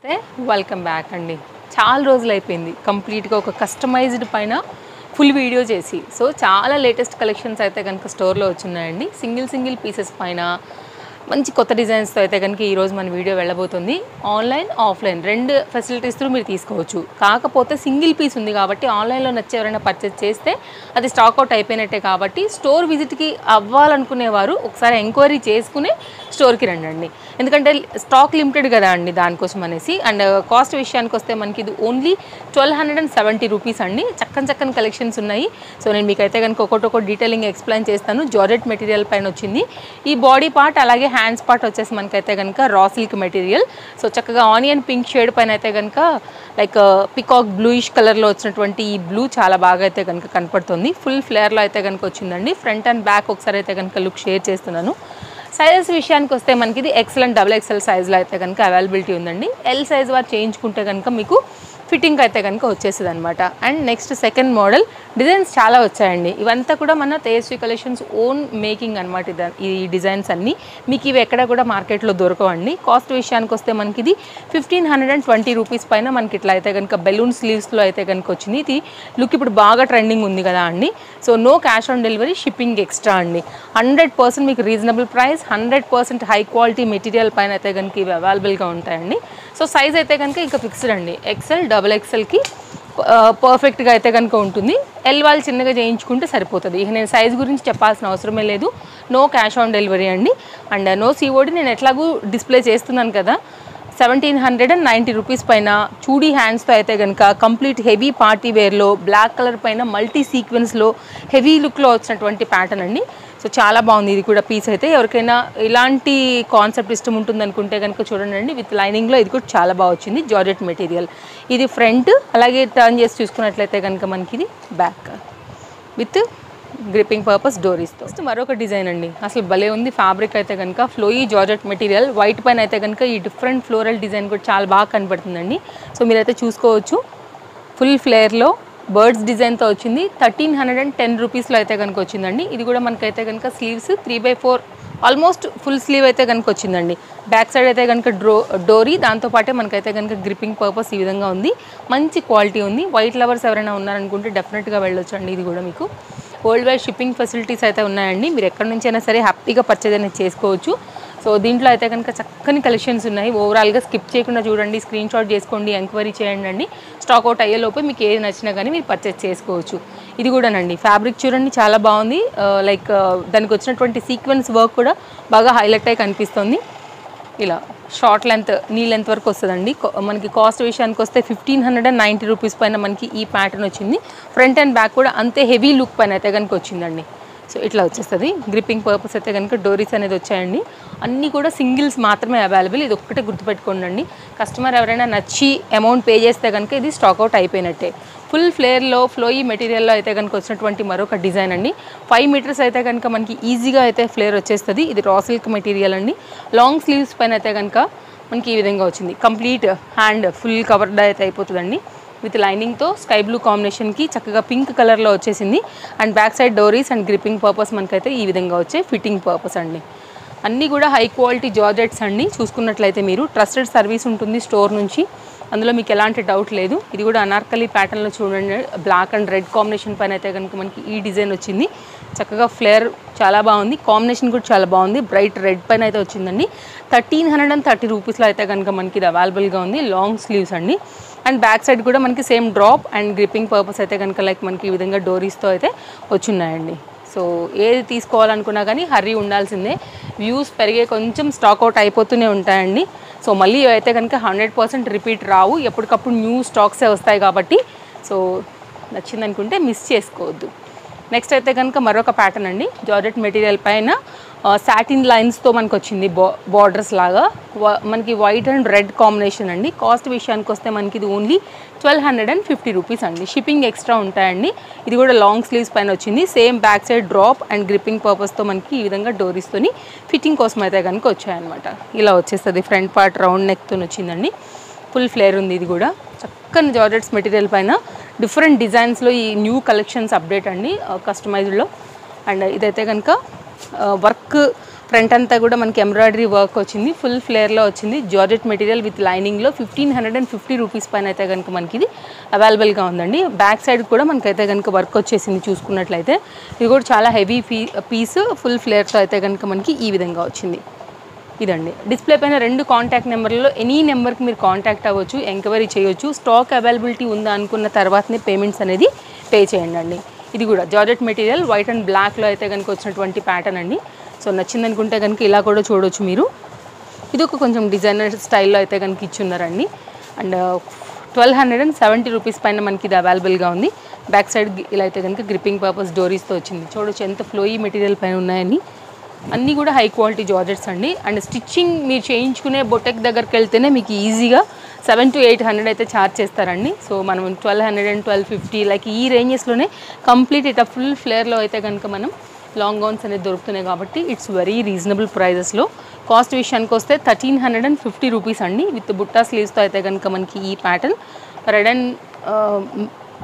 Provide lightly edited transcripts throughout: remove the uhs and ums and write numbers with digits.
నమస్తే welcome back అండి. చాలా రోజులు అయిపోయింది కంప్లీట్గా ఒక కస్టమైజ్డ్ పైన ఫుల్ వీడియో చేసి. సో చాలా లేటెస్ట్ కలెక్షన్స్ అయితే కనుక స్టోర్లో వచ్చున్నాయండి. సింగిల్ పీసెస్ పైన మంచి కొత్త డిజైన్స్తో అయితే కనుక ఈరోజు మన వీడియో వెళ్ళబోతుంది. ఆన్లైన్ ఆఫ్లైన్ రెండు ఫెసిలిటీస్ త్రూ మీరు తీసుకోవచ్చు. కాకపోతే సింగిల్ పీస్ ఉంది కాబట్టి ఆన్లైన్లో నచ్చి ఎవరైనా పర్చేస్ చేస్తే అది స్టాక్అవుట్ అయిపోయినట్టే కాబట్టి స్టోర్ విజిట్కి అవ్వాలనుకునేవారు ఒకసారి ఎంక్వైరీ చేసుకుని స్టోర్కి రండి. ఎందుకంటే స్టాక్ లిమిటెడ్ కదా అండి, దానికోసం అనేసి. అండ్ కాస్ట్ విషయానికి వస్తే మనకి ఇది ఓన్లీ 1270 రూపీస్ అండి. చక్కని కలెక్షన్స్ ఉన్నాయి. సో నేను మీకైతే కనుక ఒకటి డీటెయిలింగ్ ఎక్స్ప్లెయిన్ చేస్తాను. జార్జెట్ మెటీరియల్ పైన వచ్చింది ఈ బాడీ పార్ట్, అలాగే హ్యాండ్స్ పార్ట్ వచ్చేసి మనకైతే కనుక రా సిల్క్ మెటీరియల్. సో చక్కగా ఆనియన్ పింక్ షేడ్ పైన అయితే కనుక లైక్ పికాక్ బ్లూయిష్ కలర్లో వచ్చినటువంటి ఈ బ్లూ చాలా బాగా అయితే కనుక కనపడుతుంది. ఫుల్ ఫ్లేర్లో అయితే కనుక వచ్చిందండి. ఫ్రంట్ అండ్ బ్యాక్ ఒకసారి అయితే కనుక లుక్ షేర్ చేస్తున్నాను. సైజెస్ విషయానికి వస్తే మనకి ఇది XL అండ్ XXL సైజులో అయితే కనుక అవైలబిలిటీ ఉందండి. ఎల్ సైజ్ వారు చేయించుకుంటే కనుక మీకు ఫిట్టింగ్ అయితే కనుక వచ్చేస్తుంది అనమాట. And next second model designs చాలా వచ్చాయండి. ఇవంతా కూడా మన తేజస్వి కలెక్షన్స్ ఓన్ మేకింగ్ అనమాట. ఈ డిజైన్స్ అన్నీ మీకు ఇవి ఎక్కడ కూడా మార్కెట్లో దొరకవండి. కాస్ట్ విషయానికి వస్తే మనకి ఇది 1520 రూపీస్ పైన మనకి ఇట్లా అయితే కనుక బెలూన్ స్లీవ్స్లో అయితే కనుక వచ్చింది. ఇది లుక్ ఇప్పుడు బాగా ట్రెండింగ్ ఉంది కదా అండి. So no cash on delivery, shipping extra అండి. 100% మీకు reasonable price, 100% high quality material పైన అయితే కనుక ఇవి అవైలబుల్గా ఉంటాయండి. సో సైజ్ అయితే కనుక ఇంకా ఫిక్స్డ్ అండి. XL XXLకి పర్ఫెక్ట్గా అయితే కనుక ఉంటుంది. ఎల్ వాళ్ళు చిన్నగా చేయించుకుంటే సరిపోతుంది. ఇక నేను సైజ్ గురించి చెప్పాల్సిన అవసరమే లేదు. నో క్యాష్ ఆన్ డెలివరీ అండి. And no COD. నేను ఎట్లాగూ డిస్ప్లే చేస్తున్నాను కదా. 1790 రూపీస్ పైన చూడీ హ్యాండ్స్తో అయితే కనుక కంప్లీట్ హెవీ పార్టీ వేర్లో బ్లాక్ కలర్ పైన మల్టీ సీక్వెన్స్లో హెవీ లుక్లో వచ్చినటువంటి ప్యాటర్న్ అండి. సో చాలా బాగుంది ఇది కూడా పీస్ అయితే. ఎవరికైనా ఇలాంటి కాన్సెప్ట్ ఇష్టం ఉంటుంది అనుకుంటే కనుక చూడండి. విత్ లైనింగ్లో ఇది కూడా చాలా బాగా వచ్చింది. జార్జెట్ మెటీరియల్ ఇది ఫ్రంట్, అలాగే టర్న్ చేసి చూసుకున్నట్లయితే కనుక మనకి ఇది బ్యాక్ విత్ గ్రిప్పింగ్ పర్పస్ డోరీస్తో. మరొక డిజైన్ అండి, అసలు భలే ఉంది. ఫ్యాబ్రిక్ అయితే కనుక ఫ్లోయీ జార్జెట్ మెటీరియల్, వైట్ పైన అయితే కనుక ఈ డిఫరెంట్ ఫ్లోరల్ డిజైన్ కూడా చాలా బాగా కనబడుతుందండి. సో మీరైతే చూసుకోవచ్చు. ఫుల్ ఫ్లేర్లో బర్డ్స్ డిజైన్తో వచ్చింది. 1310 రూపీస్లో అయితే కనుక వచ్చిందండి. ఇది కూడా మనకైతే కనుక స్లీవ్స్ 3/4 ఆల్మోస్ట్ ఫుల్ స్లీవ్ అయితే కనుక వచ్చిందండి. బ్యాక్ సైడ్ అయితే కనుక డోరీ, దాంతోపాటే మనకైతే కనుక గ్రిప్పింగ్ పర్పస్ ఈ విధంగా ఉంది. మంచి క్వాలిటీ ఉంది. వైట్ లవర్స్ ఎవరైనా ఉన్నారనుకుంటే డెఫినెట్గా వెళ్ళొచ్చు అండి. ఇది కూడా మీకు వరల్డ్ వైడ్ షిప్పింగ్ ఫెసిలిటీస్ అయితే ఉన్నాయండి. మీరు ఎక్కడి నుంచి అయినా సరే హ్యాపీగా పర్చేజ్ అనేది చేసుకోవచ్చు. సో దీంట్లో అయితే కనుక చక్కని కలెక్షన్స్ ఉన్నాయి. ఓవరాల్గా స్కిప్ చేయకుండా చూడండి, స్క్రీన్ షాట్ చేసుకోండి, ఎంక్వైరీ చేయండి అండి. స్టాక్అవుట్ అయ్యేలోపు మీకు ఏది నచ్చినా కానీ మీరు పర్చేజ్ చేసుకోవచ్చు. ఇది కూడానండి ఫ్యాబ్రిక్ చూడండి చాలా బాగుంది. లైక్ దానికి వచ్చినటువంటి సీక్వెన్స్ వర్క్ కూడా బాగా హైలైట్ అయి కనిపిస్తుంది. ఇలా షార్ట్ లెంత్, నీ లెంత్ వరకు వస్తుందండి. మనకి కాస్ట్ విషయానికి వస్తే 1590 రూపీస్ పైన మనకి ఈ ప్యాటర్న్ వచ్చింది. ఫ్రంట్ అండ్ బ్యాక్ కూడా అంతే హెవీ లుక్ పైన అయితే కనుక వచ్చిందండి. సో ఇట్లా వచ్చేస్తుంది. గ్రిప్పింగ్ పర్పస్ అయితే కనుక డోరీస్ అనేది వచ్చాయండి. అన్నీ కూడా సింగిల్స్ మాత్రమే అవైలబుల్. ఇది ఒక్కటే గుర్తుపెట్టుకోండి. కస్టమర్ ఎవరైనా నచ్చి అమౌంట్ పే చేస్తే కనుక ఇది స్టాక్అవుట్ అయిపోయినట్టే. ఫుల్ ఫ్లేర్లో ఫ్లోయీ మెటీరియల్లో అయితే కనుక వచ్చినటువంటి మరొక డిజైన్ అండి. 5 మీటర్స్ అయితే కనుక మనకి ఈజీగా అయితే ఫ్లేర్ వచ్చేస్తుంది. ఇది రా సిల్క్ మెటీరియల్ అండి. లాంగ్ స్లీవ్స్ పైన అయితే కనుక మనకి ఈ విధంగా వచ్చింది. కంప్లీట్ హ్యాండ్ ఫుల్ కవర్డ్ అయితే అయిపోతుందండి. విత్ లైనింగ్తో స్కై బ్లూ కాంబినేషన్కి చక్కగా పింక్ కలర్లో వచ్చేసింది. అండ్ బ్యాక్ సైడ్ డోరీస్ అండ్ గ్రిప్పింగ్ పర్పస్ మనకైతే ఈ విధంగా వచ్చే ఫిట్టింగ్ పర్పస్ అండి. అన్నీ కూడా హై క్వాలిటీ జార్జెట్స్ అండి. చూసుకున్నట్లయితే మీరు ట్రస్టెడ్ సర్వీస్ ఉంటుంది స్టోర్ నుంచి, అందులో మీకు ఎలాంటి డౌట్ లేదు. ఇది కూడా అనార్కలి ప్యాటర్న్లో చూడండి. బ్లాక్ అండ్ రెడ్ కాంబినేషన్ పైన అయితే కనుక మనకి ఈ డిజైన్ వచ్చింది. చక్కగా ఫ్లేర్ చాలా బాగుంది. కాంబినేషన్ కూడా చాలా బాగుంది. బ్రైట్ రెడ్ పైన అయితే వచ్చిందండి. 1330 రూపీస్లో అయితే కనుక మనకి ఇది అవైలబుల్గా ఉంది. లాంగ్ స్లీవ్స్ అండి. అండ్ బ్యాక్ సైడ్ కూడా మనకి same drop and gripping purpose అయితే కనుక లైక్ మనకి ఈ విధంగా డోరీస్తో అయితే వచ్చున్నాయండి. సో ఏది తీసుకోవాలనుకున్నా కానీ హర్రీ ఉండాల్సిందే. వ్యూస్ పెరిగే కొంచెం స్టాక్అవుట్ అయిపోతూనే ఉంటాయండి. సో మళ్ళీ అయితే కనుక 100% రిపీట్ రావు. ఎప్పటికప్పుడు న్యూ స్టాక్సే వస్తాయి కాబట్టి సో నచ్చిందనుకుంటే మిస్ చేసుకోవద్దు. నెక్స్ట్ అయితే కనుక మరొక ప్యాటర్న్ అండి. జార్జెట్ మెటీరియల్ పైన సాటిన్ లైన్స్తో మనకు వచ్చింది. బార్డర్స్ లాగా మనకి వైట్ అండ్ రెడ్ కాంబినేషన్ అండి. కాస్ట్ విషయానికి వస్తే మనకి ఇది ఓన్లీ 1250 రూపీస్ అండి. షిప్పింగ్ ఎక్స్ట్రా ఉంటాయండి. ఇది కూడా లాంగ్ స్లీవ్స్ పైన వచ్చింది. Same back side drop and gripping పర్పస్తో మనకి ఈ విధంగా డోరీస్తోని ఫిట్టింగ్ కోసం అయితే కనుక వచ్చాయన్నమాట. ఇలా వచ్చేస్తుంది. ఫ్రంట్ పార్ట్ రౌండ్ నెక్తో వచ్చిందండి. ఫుల్ ఫ్లేర్ ఉంది. ఇది కూడా చక్కని జార్జెట్స్ మెటీరియల్ పైన డిఫరెంట్ డిజైన్స్లో ఈ న్యూ కలెక్షన్స్ అప్డేట్ అండి కస్టమైజ్డ్లో. అండ్ ఇదైతే కనుక వర్క్ ఫ్రంట్ అంతా కూడా మనకి ఎంబ్రాయిడరీ వర్క్ వచ్చింది, ఫుల్ ఫ్లేర్లో వచ్చింది, జార్జెట్ మెటీరియల్ విత్ లైనింగ్లో 1550 రూపీస్ పైన అయితే కనుక మనకి ఇది అవైలబుల్గా ఉందండి. బ్యాక్ సైడ్ కూడా మనకైతే కనుక వర్క్ వచ్చేసింది చూసుకున్నట్లయితే. ఇది కూడా చాలా హెవీ పీస్ ఫుల్ ఫ్లేర్తో అయితే కనుక మనకి ఈ విధంగా వచ్చింది. ఇదండి డిస్ప్లే పైన 2 కాంటాక్ట్ నెంబర్లలో ఎనీ నెంబర్కి మీరు కాంటాక్ట్ అవ్వచ్చు, ఎంక్వైరీ చేయొచ్చు. స్టాక్ అవైలబిలిటీ ఉందా అనుకున్న తర్వాతనే పేమెంట్స్ అనేది పే చేయండి అండి. ఇది కూడా జార్జెట్ మెటీరియల్ వైట్ అండ్ బ్లాక్లో అయితే కనుక వచ్చినటువంటి ప్యాటర్న్ అండి. సో నచ్చింది అనుకుంటే కనుక ఇలా కూడా చూడవచ్చు మీరు. ఇది ఒక కొంచెం డిజైనర్ స్టైల్లో అయితే కనుక ఇచ్చున్నారండి. అండ్ 1270 రూపీస్ పైన మనకి ఇది అవైలబుల్గా ఉంది. బ్యాక్ సైడ్ ఇలా అయితే కనుక గ్రిప్పింగ్ పర్పస్ డోరీస్తో వచ్చింది. చూడవచ్చు ఎంత ఫ్లోయీ మెటీరియల్ పైన ఉన్నాయని. అన్నీ కూడా హై క్వాలిటీ జార్జెట్స్ అండి. అండ్ స్టిచ్చింగ్ మీరు చేయించుకునే బొటెక్ దగ్గరికి వెళ్తేనే మీకు ఈజీగా 700 to 800 అయితే ఛార్జ్ చేస్తారండి. సో మనం 1200 and 1250 లైక్ ఈ రేంజెస్లోనే కంప్లీట్ ఇట్లా ఫుల్ ఫ్లేర్లో అయితే కనుక మనం లాంగ్ గౌన్స్ అనేది దొరుకుతున్నాయి కాబట్టి ఇట్స్ వెరీ రీజనబుల్ ప్రైజెస్లో. కాస్ట్ విషయానికి వస్తే 1350 రూపీస్ అండి. విత్ బుట్టా స్లీవ్స్తో అయితే కనుక మనకి ఈ ప్యాటర్న్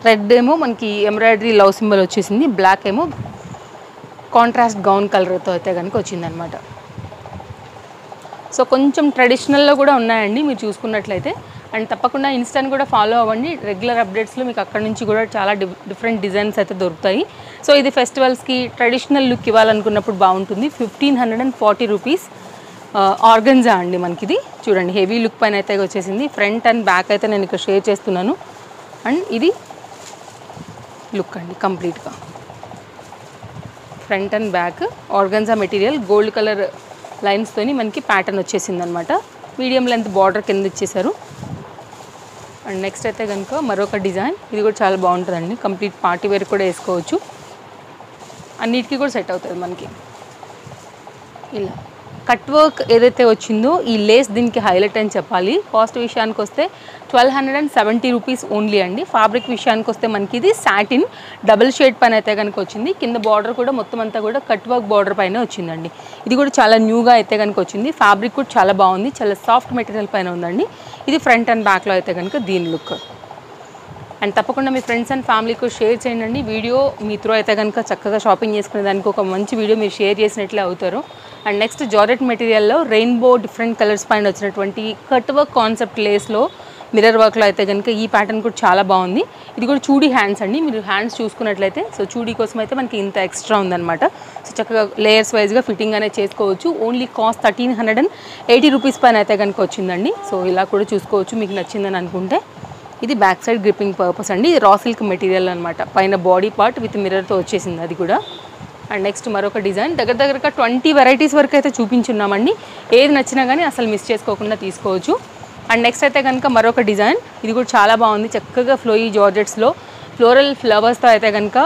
రెడ్ ఏమో మనకి ఎంబ్రాయిడరీ లవ్ సింబల్ వచ్చేసింది, బ్లాక్ ఏమో కాంట్రాస్ట్ గౌన్ కలర్తో అయితే కనుక వచ్చిందనమాట. సో కొంచెం ట్రెడిషనల్లో కూడా ఉన్నాయండి మీరు చూసుకున్నట్లయితే. అండ్ తప్పకుండా ఇన్స్టాని కూడా ఫాలో అవ్వండి. రెగ్యులర్ అప్డేట్స్లో మీకు అక్కడ నుంచి కూడా చాలా డిఫరెంట్ డిజైన్స్ అయితే దొరుకుతాయి. సో ఇది ఫెస్టివల్స్కి ట్రెడిషనల్ లుక్ ఇవ్వాలనుకున్నప్పుడు బాగుంటుంది. 1540 రూపీస్ ఆర్గన్జా అండి మనకి ఇది. చూడండి హెవీ లుక్ పైన అయితే వచ్చేసింది. ఫ్రంట్ అండ్ బ్యాక్ అయితే నేను ఇక్కడ షేర్ చేస్తున్నాను. అండ్ ఇది లుక్ అండి కంప్లీట్గా front and back organza material gold colour లైన్స్తోని మనకి ప్యాటర్న్ వచ్చేసింది అనమాట. మీడియం లెంత్ బార్డర్ కింద ఇచ్చేసారు. అండ్ నెక్స్ట్ అయితే కనుక మరొక డిజైన్, ఇది కూడా చాలా బాగుంటుందండి. కంప్లీట్ పార్టీ వేర్ కూడా వేసుకోవచ్చు, అన్నిటికీ కూడా సెట్ అవుతుంది మనకి. ఇలా కట్ వర్క్ ఏదైతే వచ్చిందో ఈ లేస్ దీనికి హైలైట్ అని చెప్పాలి. కాస్ట్ విషయానికి వస్తే 1270 రూపీస్ ఓన్లీ అండి. ఫ్యాబ్రిక్ విషయానికి వస్తే మనకి ఇది సాటిన్ డబుల్ షేడ్ పైన అయితే కనుక వచ్చింది. కింద బార్డర్ కూడా మొత్తం అంతా కూడా కట్ వర్క్ బార్డర్ పైన వచ్చిందండి. ఇది కూడా చాలా న్యూగా అయితే కనుక వచ్చింది. ఫ్యాబ్రిక్ కూడా చాలా బాగుంది, చాలా సాఫ్ట్ మెటీరియల్ పైన ఉందండి. ఇది ఫ్రంట్ అండ్ బ్యాక్లో అయితే కనుక దీని లుక్. అండ్ తప్పకుండా మీ ఫ్రెండ్స్ అండ్ ఫ్యామిలీకి షేర్ చేయండి. వీడియో మీ త్రూ అయితే కనుక చక్కగా షాపింగ్ చేసుకునే దానికి ఒక మంచి వీడియో మీరు షేర్ చేసినట్లే అవుతారు. అండ్ నెక్స్ట్ జార్జెట్ మెటీరియల్లో రెయిన్బో డిఫరెంట్ కలర్స్ పైన వచ్చినటువంటి కట్ వర్క్ కాన్సెప్ట్ లేస్లో మిర్రర్ వర్క్లో అయితే కనుక ఈ ప్యాటర్న్ కూడా చాలా బాగుంది. ఇది కూడా చూడీ హ్యాండ్స్ అండి. మీరు హ్యాండ్స్ చూసుకున్నట్లయితే సో చూడీ కోసం అయితే మనకి ఇంత ఎక్స్ట్రా ఉందన్నమాట. సో చక్కగా లేయర్స్ వైజ్గా ఫిట్టింగ్ అనేది చేసుకోవచ్చు. ఓన్లీ కాస్ట్ 1380 రూపీస్ పైన అయితే కనుక వచ్చిందండి. సో ఇలా కూడా చూసుకోవచ్చు మీకు నచ్చిందని అనుకుంటే. ఇది బ్యాక్ సైడ్ గ్రిప్పింగ్ పర్పస్ అండి. ఇది రా సిల్క్ మెటీరియల్ అనమాట. పైన బాడీ పార్ట్ విత్ మిర్రర్తో వచ్చేసింది అది కూడా. అండ్ నెక్స్ట్ మరొక డిజైన్ దగ్గరగా 20 వెరైటీస్ వరకు అయితే చూపించున్నామండి. ఏది నచ్చినా కానీ అసలు మిస్ చేసుకోకుండా తీసుకోవచ్చు. అండ్ నెక్స్ట్ అయితే కనుక మరొక డిజైన్, ఇది కూడా చాలా బాగుంది. చక్కగా ఫ్లోయీ జార్జెట్స్లో ఫ్లోరల్ ఫ్లవర్స్తో అయితే కనుక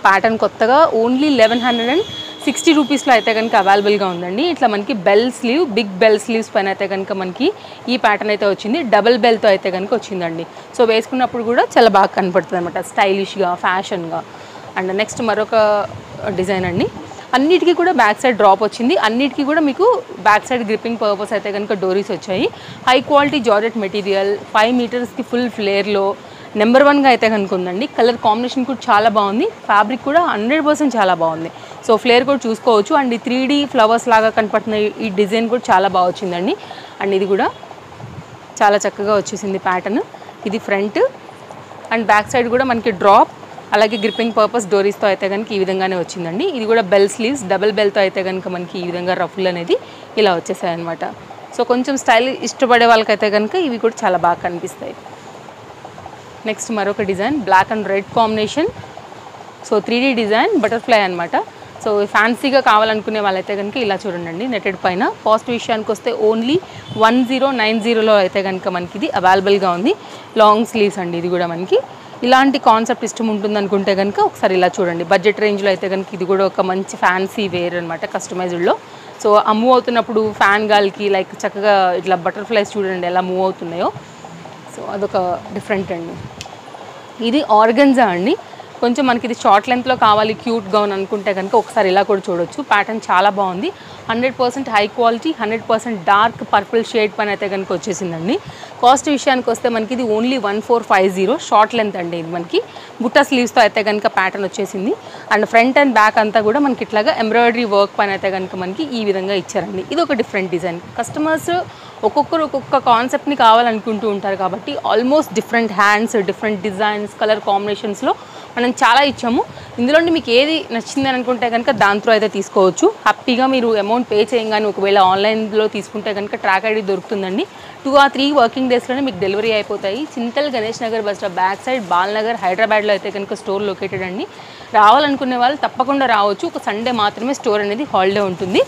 ప్యాటర్న్ కొత్తగా ఓన్లీ 1160 రూపీస్లో అయితే కనుక అవైలబుల్గా ఉందండి. ఇట్లా మనకి bell sleeve big bell sleeves పైన అయితే కనుక మనకి ఈ ప్యాటర్న్ అయితే వచ్చింది. డబుల్ బెల్తో అయితే కనుక వచ్చిందండి. సో వేసుకున్నప్పుడు కూడా చాలా బాగా కనపడుతుంది అనమాట, స్టైలిష్గా ఫ్యాషన్గా. అండ్ నెక్స్ట్ మరొక డిజైన్ అండి. అన్నిటికీ కూడా బ్యాక్ సైడ్ డ్రాప్ వచ్చింది. అన్నిటికీ కూడా మీకు బ్యాక్ సైడ్ గ్రిప్పింగ్ పర్పస్ అయితే కనుక డోరీస్ వచ్చాయి. హై క్వాలిటీ జార్జెట్ మెటీరియల్ 5 మీటర్స్కి ఫుల్ ఫ్లేర్లో నెంబర్ 1గా అయితే కనుక ఉందండి. కలర్ కాంబినేషన్ కూడా చాలా బాగుంది. ఫ్యాబ్రిక్ కూడా 100% చాలా బాగుంది. సో ఫ్లేర్ కూడా చూసుకోవచ్చు. అండ్ ఈ 3D ఫ్లవర్స్ లాగా కనపడుతున్న ఈ డిజైన్ కూడా చాలా బాగా వచ్చిందండి. అండ్ ఇది కూడా చాలా చక్కగా వచ్చేసింది ప్యాటర్న్. ఇది ఫ్రంట్ అండ్ బ్యాక్ సైడ్ కూడా మనకి డ్రాప్ అలాగే గ్రిప్పింగ్ పర్పస్ డోరీస్తో అయితే కనుక ఈ విధంగానే వచ్చిందండి. ఇది కూడా బెల్ స్లీవ్స్ డబుల్ బెల్తో అయితే కనుక మనకి ఈ విధంగా రఫుల్ అనేది ఇలా వచ్చేసాయి అనమాట. సో కొంచెం స్టైల్ ఇష్టపడే వాళ్ళకైతే కనుక ఇవి కూడా చాలా బాగా కనిపిస్తాయి. నెక్స్ట్ మరొక design black and red combination. So 3D design butterfly అనమాట. సో ఫ్యాన్సీగా కావాలనుకునే వాళ్ళైతే కనుక ఇలా చూడండి నెటెడ్ పైన. కాస్ట్ విషయానికి వస్తే ఓన్లీ 1090లో అయితే కనుక మనకి ఇది అవైలబుల్గా ఉంది. లాంగ్ స్లీవ్స్ అండి. ఇది కూడా మనకి ఇలాంటి కాన్సెప్ట్ ఇష్టం ఉంటుంది అనుకుంటే కనుక ఒకసారి ఇలా చూడండి. బడ్జెట్ రేంజ్లో అయితే కనుక ఇది కూడా ఒక మంచి ఫ్యాన్సీ వేర్ అనమాట కస్టమైజ్డ్లో. సో ఆ మూవ్ అవుతున్నప్పుడు ఫ్యాన్ గాలికి లైక్ చక్కగా ఇట్లా బటర్ఫ్లైస్ చూడండి ఎలా మూవ్ అవుతున్నాయో. సో అదొక డిఫరెంట్ అండి. ఇది ఆర్గన్జా అండి. కొంచెం మనకి ఇది షార్ట్ లెంత్లో కావాలి క్యూట్ గౌన్ అనుకుంటే కనుక ఒకసారి ఇలా కూడా చూడొచ్చు. ప్యాటర్న్ చాలా బాగుంది. 100% high quality, 100% dark purple shade పైన అయితే కనుక వచ్చేసిందండి. కాస్ట్ విషయానికి వస్తే మనకి ఇది ఓన్లీ 1450, షార్ట్ లెంత్ అండి. ఇది మనకి బుట్టా స్లీవ్స్తో అయితే కనుక ప్యాటర్న్ వచ్చేసింది. అండ్ ఫ్రంట్ అండ్ బ్యాక్ అంతా కూడా మనకి ఇట్లాగా ఎంబ్రాయిడరీ వర్క్ పైన అయితే కనుక మనకి ఈ విధంగా ఇచ్చారండి. ఇది ఒక డిఫరెంట్ డిజైన్. కస్టమర్స్ ఒక్కొక్కరు ఒక్కొక్క కాన్సెప్ట్ని కావాలనుకుంటూ ఉంటారు కాబట్టి almost different hands, different designs, colour కాంబినేషన్స్లో మనం చాలా ఇచ్చాము. ఇందులో మీకు ఏది నచ్చిందని అనుకుంటే కనుక దాంతో అయితే తీసుకోవచ్చు. హ్యాపీగా మీరు అమౌంట్ పే చేయగానే ఒకవేళ ఆన్లైన్లో తీసుకుంటే కనుక ట్రాక్ ఐడి దొరుకుతుందండి. 2 or 3 వర్కింగ్ డేస్లోనే మీకు డెలివరీ అయిపోతాయి. Chintal Ganesh Nagar bus stop back side Balanagar హైదరాబాద్లో అయితే కనుక స్టోర్ లొకేటెడ్ అండి. రావాలనుకునే వాళ్ళు తప్పకుండా రావచ్చు. ఒక సండే మాత్రమే స్టోర్ అనేది హాలిడే ఉంటుంది.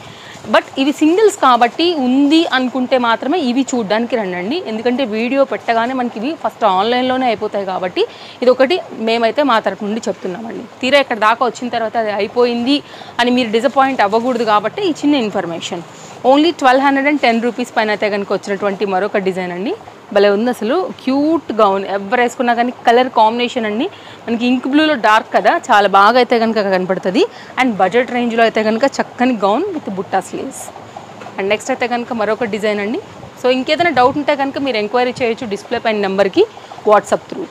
బట్ ఇవి సింగిల్స్ కాబట్టి ఉంది అనుకుంటే మాత్రమే ఇవి చూడడానికి రండి. ఎందుకంటే వీడియో పెట్టగానే మనకి ఇవి ఫస్ట్ ఆన్లైన్లోనే అయిపోతాయి కాబట్టి ఇది ఒకటి మేమైతే మా తరపు నుండి చెప్తున్నామండి. తీరా ఇక్కడ దాకా వచ్చిన తర్వాత అది అయిపోయింది అని మీరు డిసప్పాయింట్ అవ్వకూడదు కాబట్టి ఈ చిన్న ఇన్ఫర్మేషన్. ఓన్లీ 1210 రూపీస్ పైన అయితే కనుక వచ్చినటువంటి మరొక డిజైన్ అండి. భలే ఉంది అసలు, క్యూట్ గౌన్. ఎవరు వేసుకున్నా కానీ కలర్ కాంబినేషన్ అండి మనకి ఇంక్ బ్లూలో డార్క్ కదా, చాలా బాగా అయితే కనుక కనపడుతుంది. అండ్ బడ్జెట్ రేంజ్లో అయితే కనుక చక్కని gown with butta sleeves. And next అయితే కనుక మరొక డిజైన్ అండి. సో ఇంకేదైనా డౌట్ ఉంటే కనుక మీరు ఎంక్వైరీ చేయొచ్చు డిస్ప్లే పైన నెంబర్కి వాట్సాప్ త్రూ.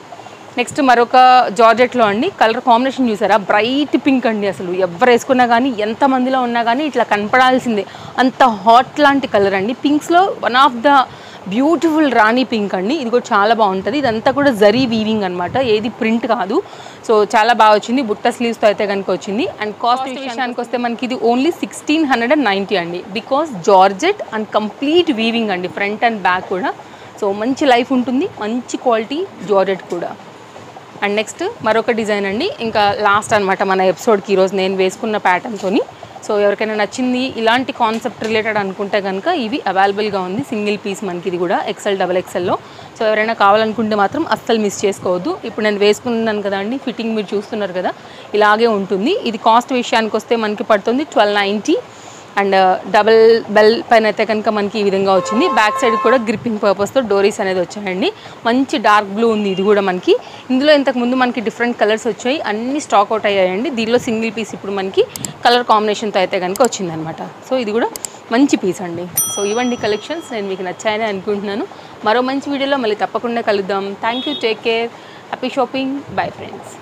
నెక్స్ట్ మరొక జార్జెట్లో అండి. కలర్ కాంబినేషన్ చూసారా, బ్రైట్ పింక్ అండి. అసలు ఎవరు వేసుకున్నా కానీ ఎంతమందిలో ఉన్నా కానీ ఇట్లా కనపడాల్సిందే, అంత హాట్ లాంటి కలర్ అండి. పింక్స్లో one of the beautiful rani pink అండి. ఇది కూడా చాలా బాగుంటుంది. ఇదంతా కూడా జరీ వీవింగ్ అనమాట, ఏది ప్రింట్ కాదు. సో చాలా బాగా వచ్చింది. బుట్ట స్లీవ్స్తో అయితే కనుక వచ్చింది. అండ్ కాస్ట్ విషయానికి వస్తే మనకి ఇది ఓన్లీ 1690 అండి. Because georgette and complete weaving అండి, ఫ్రంట్ అండ్ బ్యాక్ కూడా. సో మంచి లైఫ్ ఉంటుంది, మంచి క్వాలిటీ జార్జెట్ కూడా. అండ్ నెక్స్ట్ మరొక డిజైన్ అండి. ఇంకా లాస్ట్ అనమాట మన ఎపిసోడ్కి ఈరోజు నేను వేసుకున్న ప్యాటర్న్తోని. సో ఎవరికైనా నచ్చింది ఇలాంటి కాన్సెప్ట్ రిలేటెడ్ అనుకుంటే కనుక ఇవి అవైలబుల్గా ఉంది. సింగిల్ పీస్ మనకి ఇది కూడా XL, XXLలో. సో ఎవరైనా కావాలనుకుంటే మాత్రం అస్సలు మిస్ చేసుకోవద్దు. ఇప్పుడు నేను వేసుకున్నాను కదా అండి, ఫిట్టింగ్ మీరు చూస్తున్నారు కదా, ఇలాగే ఉంటుంది. ఇది కాస్ట్ విషయానికి వస్తే మనకి పడుతుంది 1290. అండ్ డబల్ బెల్ పైన అయితే కనుక మనకి ఈ విధంగా వచ్చింది. బ్యాక్ సైడ్ కూడా గ్రిప్పింగ్ పర్పస్తో డోరీస్ అనేది వచ్చాయండి. మంచి డార్క్ బ్లూ ఉంది ఇది కూడా మనకి. ఇందులో ఇంతకుముందు మనకి డిఫరెంట్ కలర్స్ వచ్చాయి, అన్ని స్టాక్ అవుట్ అయ్యాయండి. దీనిలో సింగిల్ పీస్ ఇప్పుడు మనకి కలర్ కాంబినేషన్తో అయితే కనుక వచ్చిందనమాట. సో ఇది కూడా మంచి పీస్ అండి. సో ఇవన్నీ కలెక్షన్స్ నేను మీకు నచ్చాయని అనుకుంటున్నాను. మరో మంచి వీడియోలో మళ్ళీ తప్పకుండా కలుద్దాం. Thank you, take care, happy shopping, bye friends.